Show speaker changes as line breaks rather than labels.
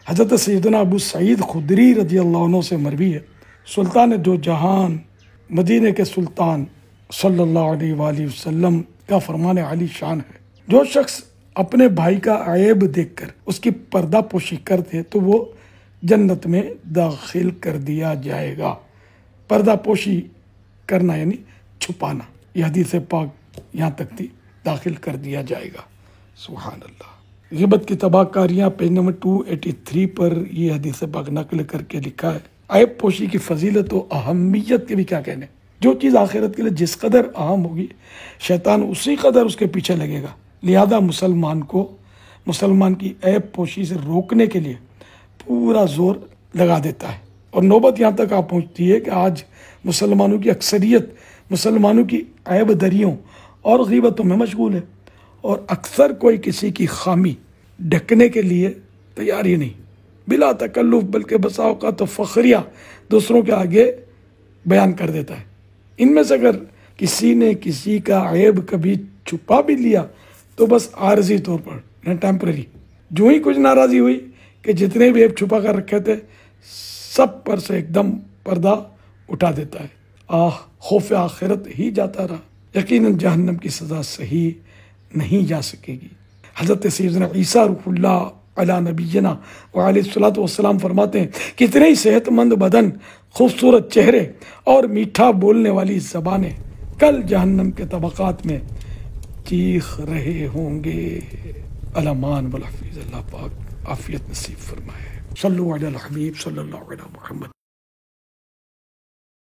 حضرت سیدنا ابو سعید خدری رضی اللہ عنہ سے مروی ہے، سلطان دو جہان مدینہ کے سلطان صلی اللہ علیہ وآلہ وسلم کا فرمان عالی شان ہے، جو شخص اپنے بھائی کا عیب دیکھ کر اس کی پردہ پوشی کر دے تو وہ جنت میں داخل کر دیا جائے گا۔ پردہ پوشی کرنا یعنی چھپانا، یہ حدیث پاک یہاں تک تھی، داخل کر دیا جائے گا۔ سبحان اللہ۔ غیبت کی تباہ کاریاں پیج نمبر 283 پر یہ حدیث پاک نقل کر کے لکھا ہے۔ عیب پوشی کی فضیلت و اہمیت کے بھی کیا کہنے، جو چیز آخرت کے لیے جس قدر اہم ہوگی شیطان اسی قدر اس کے پیچھے لگے گا، لہذا مسلمان کی عیب پوشی سے روکنے کے لیے پورا زور لگا دیتا ہے، اور نوبت یہاں تک پہنچتی ہے کہ آج مسلمانوں کی اکثریت مسلمانوں کی عیب دریوں اور غیبتوں میں مشغول ہے، اور اکثر کوئی کسی کی خامی ڈھکنے کے لیے تیار ہی نہیں، بلا تکلف، بلکہ بسا اوقات تو فخریہ دوسروں کے آگے بیان کر دیتا ہے۔ ان میں سے اگر کسی نے کسی کا عیب کبھی چھپا بھی لیا تو بس عارضی طور پر، ٹیمپرری، جو ہی کچھ ناراضی ہوئی کہ جتنے بھی عیب چھپا کر رکھے تھے سب پر سے ایک دم پردہ اٹھا دیتا ہے۔ خوف آخرت ہی جاتا رہا، یقیناً جہنم کی سزا صحیح نہیں جا سکے گی۔ حضرت سیدنا عیسیٰ روح اللہ علی نبینا وعلیہ الصلوۃ والسلام فرماتے ہیں، کتنے ہی صحت مند بدن، خوبصورت چہرے اور میٹھا بولنے والی زبانیں کل جہنم کے طبقات میں چیخ رہے ہوں گے۔ الامان والحفیظ، اللہ پاک عافیت نصیب فرمائے۔ صلو علی الحبیب صلی اللہ علیہ محمد۔